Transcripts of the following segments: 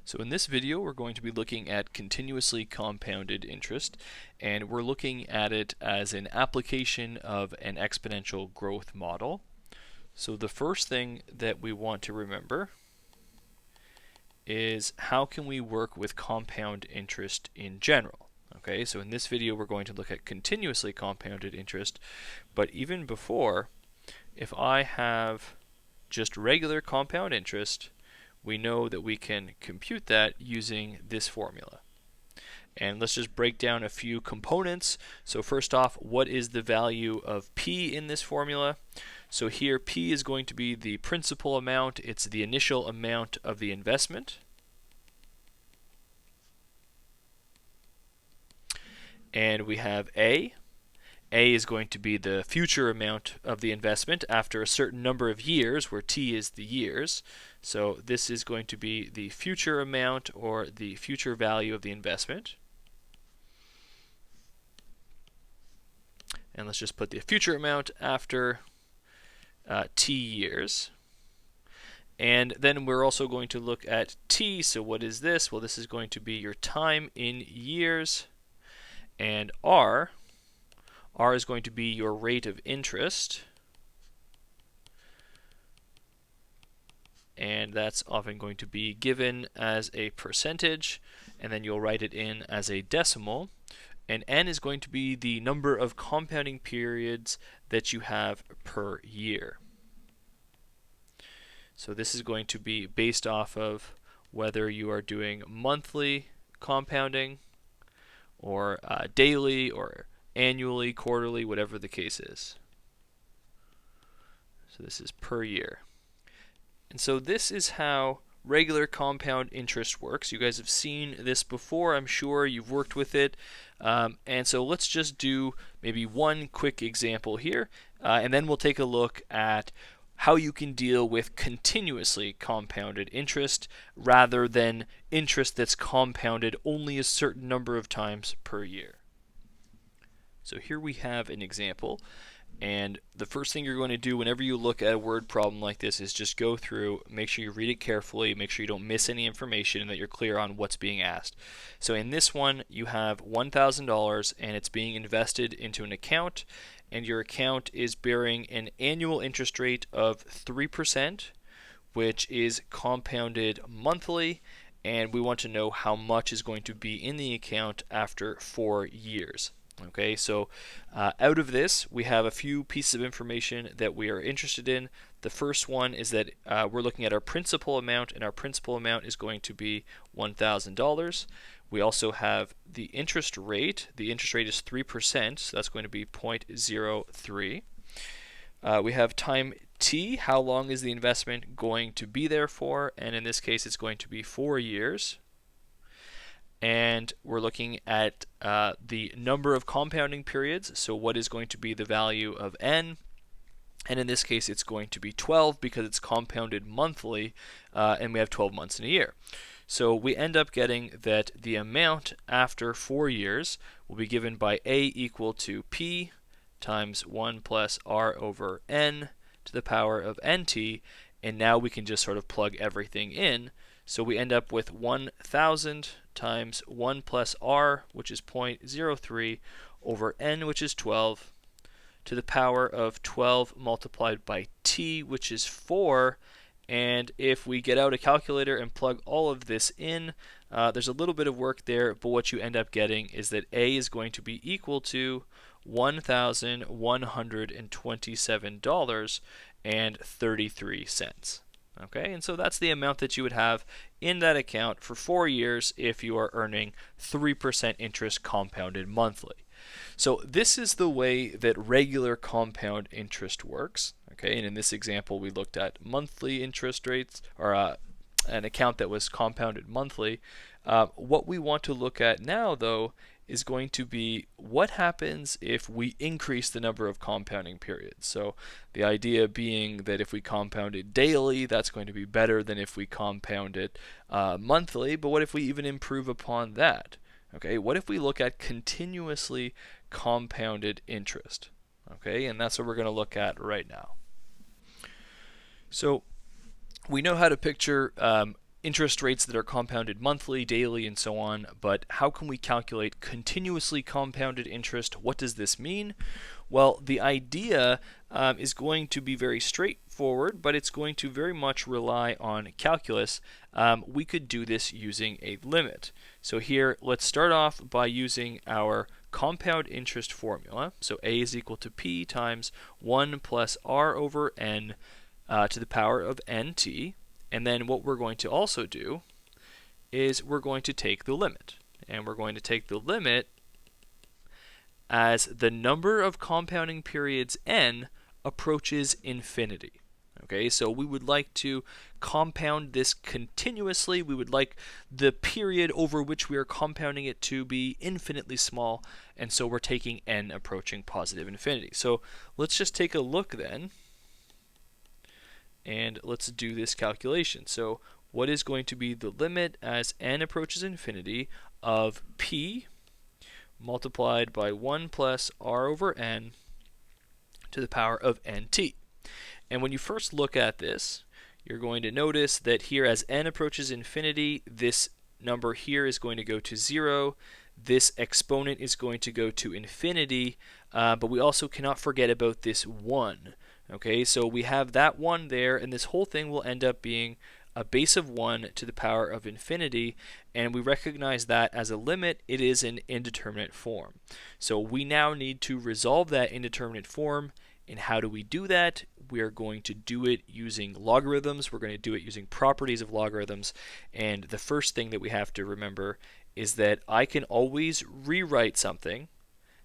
So in this video, we're going to be looking at continuously compounded interest, and we're looking at it as an application of an exponential growth model. So the first thing that we want to remember is how can we work with compound interest in general. Okay, so in this video, we're going to look at continuously compounded interest, but even before, if I have just regular compound interest, we know that we can compute that using this formula. And let's just break down a few components. So first off, what is the value of P in this formula? So here P is going to be the principal amount. It's the initial amount of the investment. And we have A. A is going to be the future amount of the investment after a certain number of years, where T is the years. So this is going to be the future amount or the future value of the investment. And let's just put the future amount after T years. And then we're also going to look at T. So what is this? Well, this is going to be your time in years. And R is going to be your rate of interest, and that's often going to be given as a percentage, and then you'll write it in as a decimal. And N is going to be the number of compounding periods that you have per year. So this is going to be based off of whether you are doing monthly compounding or daily or annually, quarterly, whatever the case is. So this is per year. And so this is how regular compound interest works. You guys have seen this before, I'm sure. You've worked with it. And so let's just do maybe one quick example here, and then we'll take a look at how you can deal with continuously compounded interest rather than interest that's compounded only a certain number of times per year. So here we have an example, and the first thing you're going to do whenever you look at a word problem like this is just go through, make sure you read it carefully, make sure you don't miss any information, and that you're clear on what's being asked. So in this one, you have $1,000 and it's being invested into an account, and your account is bearing an annual interest rate of 3%, which is compounded monthly, and we want to know how much is going to be in the account after 4 years. Okay, so out of this, we have a few pieces of information that we are interested in. The first one is that we're looking at our principal amount, and our principal amount is going to be $1,000. We also have the interest rate. The interest rate is 3%, so that's going to be 0.03. We have time T, how long is the investment going to be there for, and in this case, it's going to be 4 years. And we're looking at the number of compounding periods, so what is going to be the value of N, and in this case it's going to be 12 because it's compounded monthly, and we have 12 months in a year. So we end up getting that the amount after 4 years will be given by A equal to P times 1 plus R over N to the power of NT, and now we can just sort of plug everything in. So we end up with 1,000 times 1 plus R, which is 0.03, over N, which is 12, to the power of 12 multiplied by T, which is 4. And if we get out a calculator and plug all of this in, there's a little bit of work there, but what you end up getting is that A is going to be equal to $1,127.33. Okay, and so that's the amount that you would have in that account for 4 years if you are earning 3% interest compounded monthly. So this is the way that regular compound interest works. Okay, and in this example we looked at monthly interest rates, or an account that was compounded monthly. What we want to look at now, though, is going to be what happens if we increase the number of compounding periods. So the idea being that if we compound it daily, that's going to be better than if we compound it monthly, but what if we even improve upon that? Okay, what if we look at continuously compounded interest? Okay, and that's what we're going to look at right now. So we know how to picture interest rates that are compounded monthly, daily, and so on, but how can we calculate continuously compounded interest? What does this mean? Well, the idea is going to be very straightforward, but it's going to very much rely on calculus. We could do this using a limit. So here, let's start off by using our compound interest formula. So a is equal to p times 1 plus r over n to the power of nt. And then what we're going to also do is we're going to take the limit. And we're going to take the limit as the number of compounding periods n approaches infinity. Okay, so we would like to compound this continuously. We would like the period over which we are compounding it to be infinitely small, and so we're taking n approaching positive infinity. So let's just take a look then, and let's do this calculation. So what is going to be the limit as n approaches infinity of p multiplied by 1 plus r over n to the power of nt? And when you first look at this, you're going to notice that here as n approaches infinity, this number here is going to go to 0. This exponent is going to go to infinity, but we also cannot forget about this 1. Okay, so we have that 1 there, and this whole thing will end up being a base of 1 to the power of infinity, and we recognize that as a limit, it is an indeterminate form. So we now need to resolve that indeterminate form. And how do we do that? We are going to do it using logarithms. We're going to do it using properties of logarithms. And the first thing that we have to remember is that I can always rewrite something.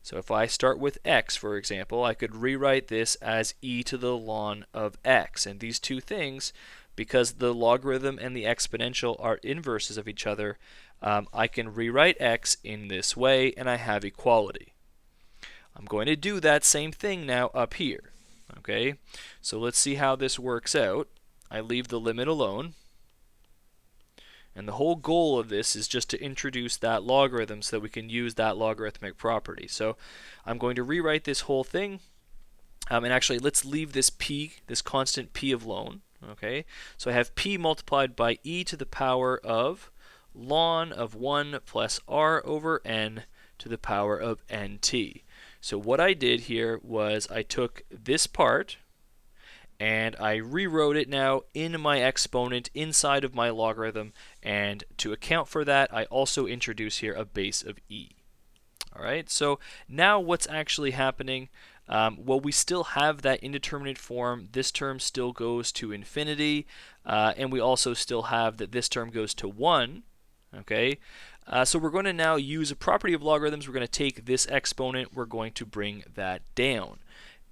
So if I start with x, for example, I could rewrite this as e to the ln of x. And these two things, because the logarithm and the exponential are inverses of each other, I can rewrite x in this way, and I have equality. I'm going to do that same thing now up here. Okay, so let's see how this works out. I leave the limit alone. And the whole goal of this is just to introduce that logarithm so that we can use that logarithmic property. So I'm going to rewrite this whole thing. And actually, let's leave this p, this constant p alone. Okay, so I have p multiplied by e to the power of ln of 1 plus r over n to the power of nt. So what I did here was I took this part and I rewrote it now in my exponent inside of my logarithm, and to account for that I also introduce here a base of e. Alright, so now what's actually happening? Well, we still have that indeterminate form. This term still goes to infinity, and we also still have that this term goes to 1. Okay, so we're going to now use a property of logarithms. We're going to take this exponent, we're going to bring that down.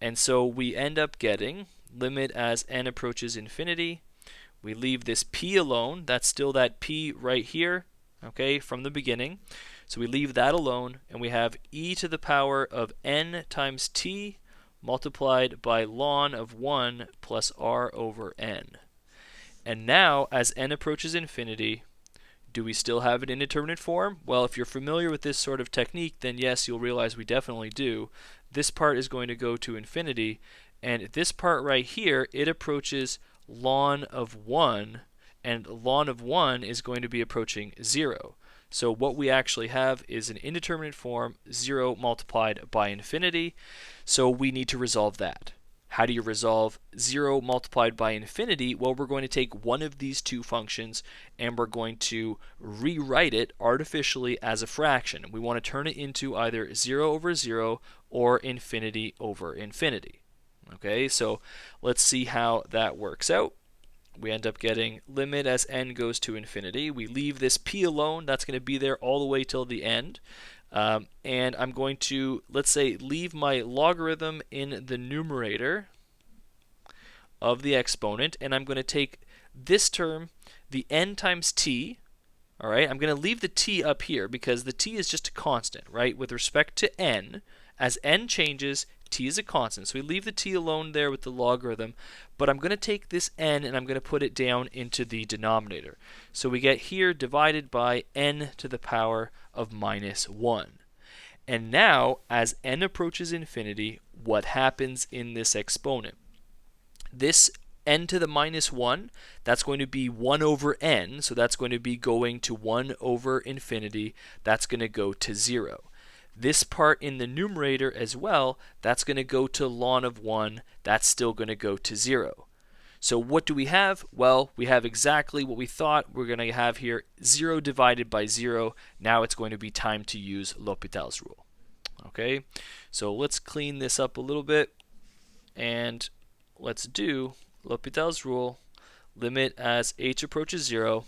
And so we end up getting limit as n approaches infinity. We leave this p alone. That's still that p right here, okay, from the beginning. So we leave that alone, and we have e to the power of n times t multiplied by ln of 1 plus r over n. And now, as n approaches infinity, do we still have an indeterminate form? Well, if you're familiar with this sort of technique, then yes, you'll realize we definitely do. This part is going to go to infinity, and this part right here, it approaches ln of 1, and ln of 1 is going to be approaching 0. So what we actually have is an indeterminate form, 0 multiplied by infinity, so we need to resolve that. How do you resolve 0 multiplied by infinity? Well, we're going to take one of these two functions and we're going to rewrite it artificially as a fraction. We want to turn it into either 0 over 0 or infinity over infinity. Okay, so let's see how that works out. We end up getting limit as n goes to infinity. We leave this p alone. That's going to be there all the way till the end. And I'm going to, let's say, leave my logarithm in the numerator of the exponent, and I'm going to take this term, the n times t. All right, I'm going to leave the t up here because the t is just a constant, right? With respect to n, as n changes, t is a constant. So we leave the t alone there with the logarithm, but I'm going to take this n and I'm going to put it down into the denominator. So we get here divided by n to the power of minus 1. And now, as n approaches infinity, what happens in this exponent? This n to the minus 1, that's going to be 1 over n, so that's going to be going to 1 over infinity. That's going to go to 0. This part in the numerator as well, that's going to go to ln of 1. That's still going to go to 0. So what do we have? Well, we have exactly what we thought we're going to have here, 0 divided by 0. Now it's going to be time to use L'Hopital's rule. Okay, so let's clean this up a little bit, and let's do L'Hopital's rule, limit as h approaches 0.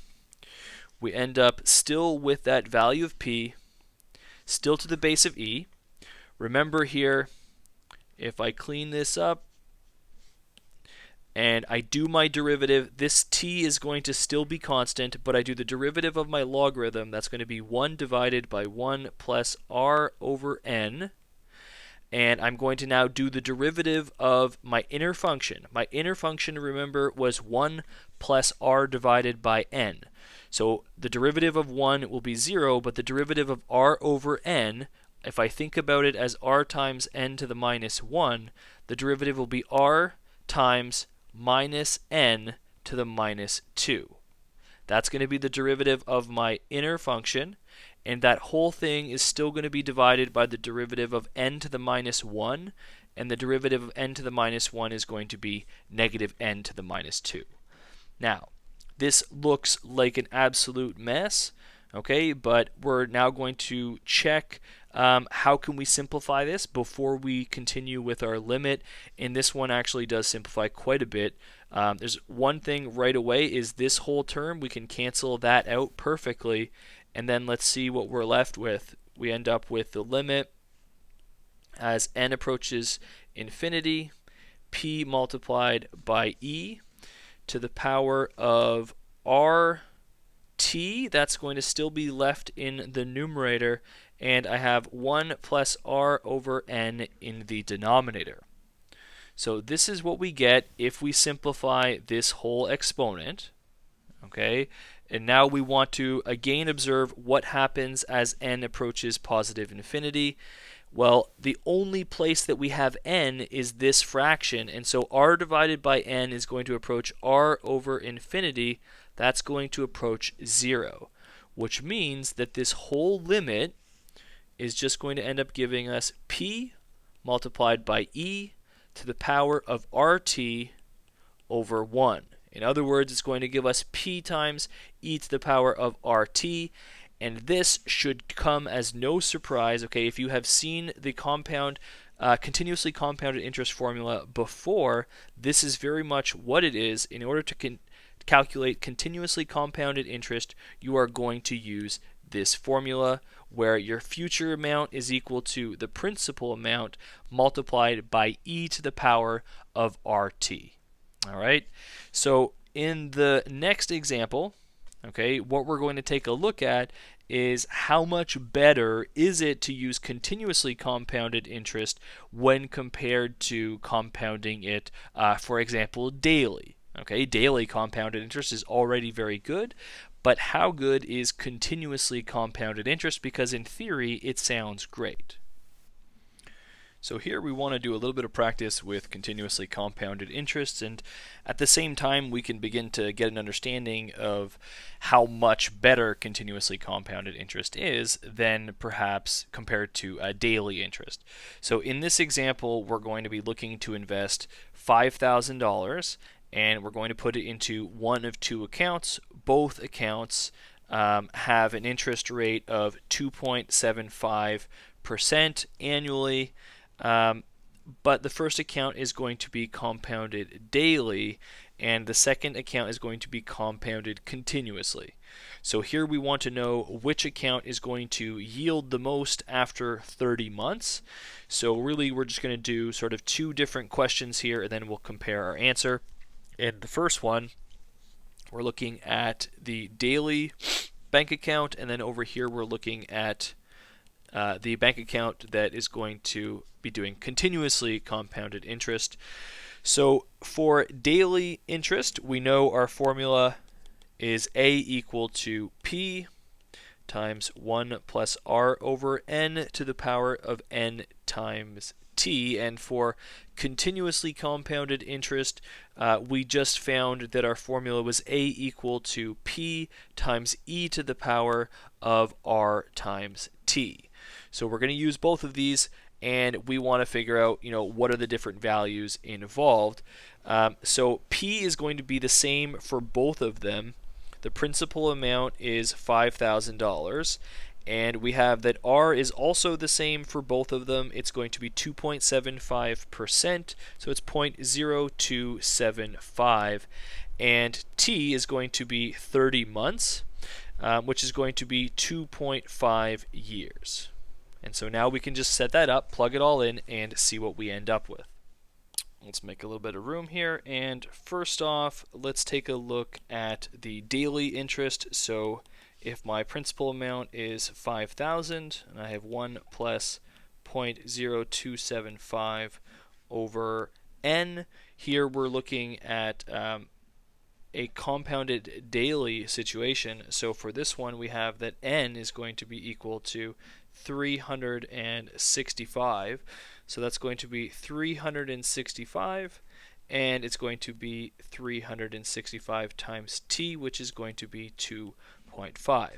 We end up still with that value of p, still to the base of e. Remember here, if I clean this up and I do my derivative, this t is going to still be constant, but I do the derivative of my logarithm, that's going to be 1 divided by 1 plus r over n. And I'm going to now do the derivative of my inner function. My inner function, remember, was 1 plus r divided by n. So the derivative of 1 will be 0, but the derivative of r over n, if I think about it as r times n to the minus 1, the derivative will be r times minus n to the minus 2. That's going to be the derivative of my inner function, and that whole thing is still going to be divided by the derivative of n to the minus 1, and the derivative of n to the minus 1 is going to be negative n to the minus 2. Now, this looks like an absolute mess, okay, but we're now going to check how can we simplify this before we continue with our limit, and this one actually does simplify quite a bit. There's one thing right away is this whole term. We can cancel that out perfectly, and then let's see what we're left with. We end up with the limit as n approaches infinity, p multiplied by e to the power of rt. That's going to still be left in the numerator, and I have 1 plus r over n in the denominator. So this is what we get if we simplify this whole exponent. Okay, and now we want to again observe what happens as n approaches positive infinity. Well, the only place that we have n is this fraction, and so r divided by n is going to approach r over infinity. That's going to approach 0, which means that this whole limit is just going to end up giving us p multiplied by e to the power of rt over 1. In other words, it's going to give us p times e to the power of rt, and this should come as no surprise. Okay, if you have seen the continuously compounded interest formula before, this is very much what it is. In order to calculate continuously compounded interest, you are going to use this formula where your future amount is equal to the principal amount multiplied by e to the power of rt. All right, so in the next example, okay, what we're going to take a look at is how much better is it to use continuously compounded interest when compared to compounding it, for example, daily. Okay, daily compounded interest is already very good, but how good is continuously compounded interest? Because in theory, it sounds great. So here we want to do a little bit of practice with continuously compounded interests, and at the same time we can begin to get an understanding of how much better continuously compounded interest is than perhaps compared to a daily interest. So in this example, we're going to be looking to invest $5,000, and we're going to put it into one of two accounts. Both accounts have an interest rate of 2.75% annually. But the first account is going to be compounded daily, and the second account is going to be compounded continuously. So here we want to know which account is going to yield the most after 30 months. So really we're just going to do sort of two different questions here, and then we'll compare our answer. In the first one, we're looking at the daily bank account, and then over here we're looking at the bank account that is going to be doing continuously compounded interest. So for daily interest, we know our formula is A equal to P times 1 plus R over N to the power of N times t, and for continuously compounded interest, we just found that our formula was a equal to p times e to the power of r times t. So we're going to use both of these, and we want to figure out, what are the different values involved. So P is going to be the same for both of them. The principal amount is $5,000, and we have that R is also the same for both of them. It's going to be 2.75%, so it's 0.0275, and T is going to be 30 months, which is going to be 2.5 years. And so now we can just set that up, plug it all in, and see what we end up with. Let's make a little bit of room here, and first off, let's take a look at the daily interest. So if my principal amount is 5,000 and I have 1 plus 0.0275 over n, here we're looking at a compounded daily situation. So for this one, we have that n is going to be equal to 365. So that's going to be 365, and it's going to be 365 times t, which is going to be 2.5.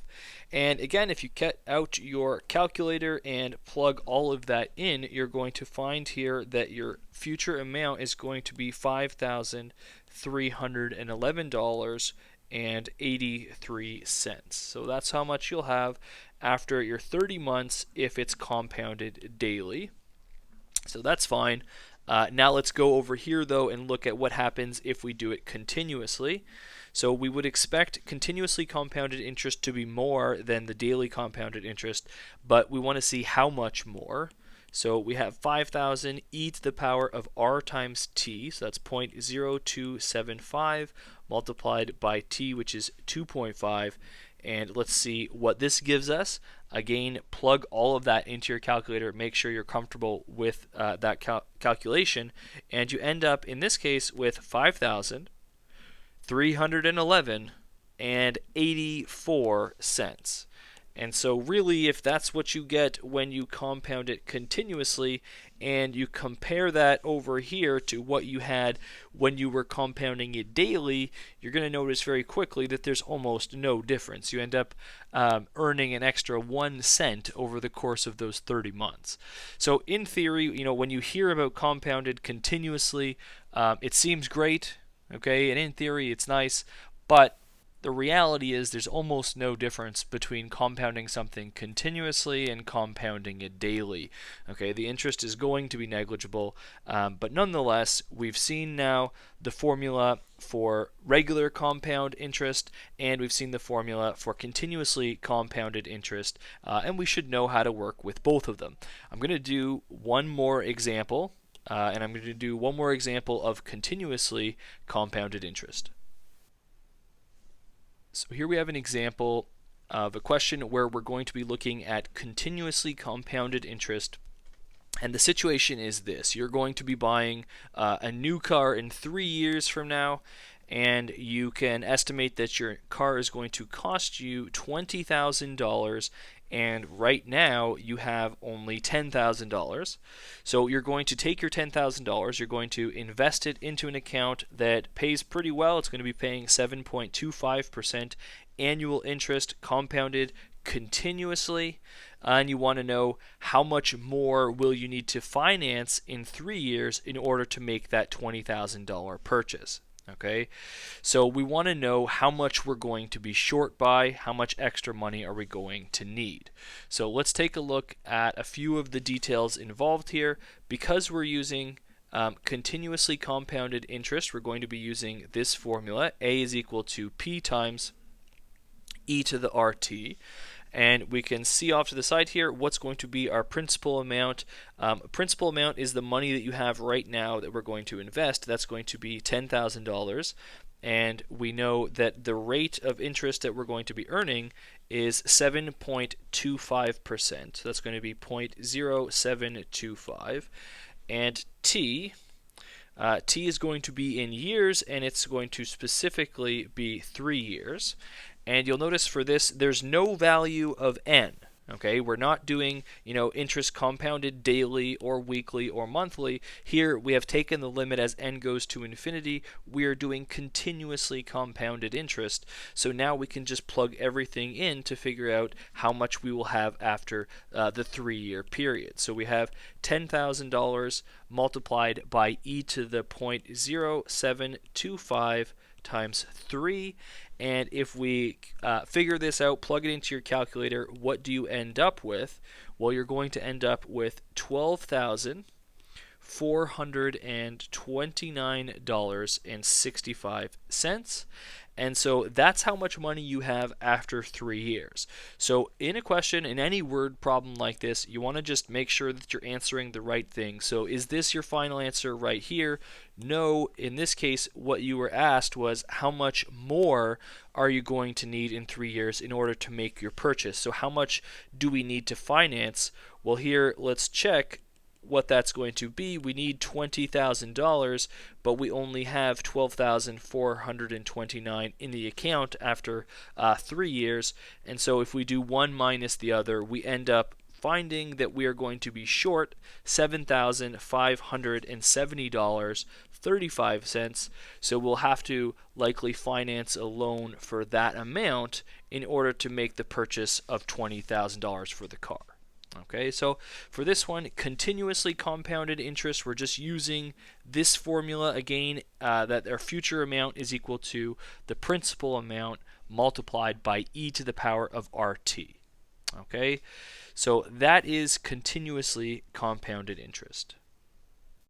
And again, if you get out your calculator and plug all of that in, you're going to find here that your future amount is going to be $5,311.83. So that's how much you'll have after your 30 months if it's compounded daily. So that's fine. Now let's go over here though and look at what happens if we do it continuously. So we would expect continuously compounded interest to be more than the daily compounded interest, but we want to see how much more. So we have 5,000 e to the power of r times t, so that's 0.0275 multiplied by t, which is 2.5. And let's see what this gives us. Again, plug all of that into your calculator. Make sure you're comfortable with that calculation. And you end up, in this case, with 5,311 and 84 cents. And so really, if that's what you get when you compound it continuously, and you compare that over here to what you had when you were compounding it daily, you're going to notice very quickly that there's almost no difference. You end up earning an extra 1 cent over the course of those 30 months. So in theory, when you hear about compounded continuously, it seems great, okay, and in theory it's nice, but the reality is there's almost no difference between compounding something continuously and compounding it daily. Okay, the interest is going to be negligible, but nonetheless, we've seen now the formula for regular compound interest, and we've seen the formula for continuously compounded interest, and we should know how to work with both of them. I'm going to do one more example, and I'm going to do one more example of continuously compounded interest. So here we have an example of a question where we're going to be looking at continuously compounded interest. And the situation is this. You're going to be buying a new car in 3 years from now, and you can estimate that your car is going to cost you $20,000, and right now you have only $10,000. So you're going to take your $10,000, you're going to invest it into an account that pays pretty well. It's going to be paying 7.25% annual interest compounded continuously, and you want to know how much more will you need to finance in 3 years in order to make that $20,000 purchase. Okay, so we want to know how much we're going to be short by, how much extra money are we going to need. So let's take a look at a few of the details involved here. Because we're using continuously compounded interest, we're going to be using this formula. A is equal to P times e to the RT. And we can see off to the side here what's going to be our principal amount. Principal amount is the money that you have right now that we're going to invest. That's going to be $10,000. And we know that the rate of interest that we're going to be earning is 7.25%. So that's going to be 0.0725. And T is going to be in years, and it's going to specifically be 3 years. And you'll notice for this, there's no value of n. Okay, we're not doing, interest compounded daily or weekly or monthly. Here we have taken the limit as n goes to infinity. We are doing continuously compounded interest. So now we can just plug everything in to figure out how much we will have after the 3-year period. So we have $10,000 multiplied by e to the 0.0725 times 3. And if we figure this out, plug it into your calculator, what do you end up with? Well, you're going to end up with $12,429.65. And so that's how much money you have after 3 years. So in a question, in any word problem like this, you want to just make sure that you're answering the right thing. So is this your final answer right here? No. In this case, what you were asked was how much more are you going to need in 3 years in order to make your purchase? So how much do we need to finance? Well, here, let's check what that's going to be. We need $20,000, but we only have $12,429 in the account after 3 years. And so if we do one minus the other, we end up finding that we are going to be short $7,570.35. So we'll have to likely finance a loan for that amount in order to make the purchase of $20,000 for the car. Okay, so for this one, continuously compounded interest, we're just using this formula again, that our future amount is equal to the principal amount multiplied by e to the power of RT. Okay, so that is continuously compounded interest.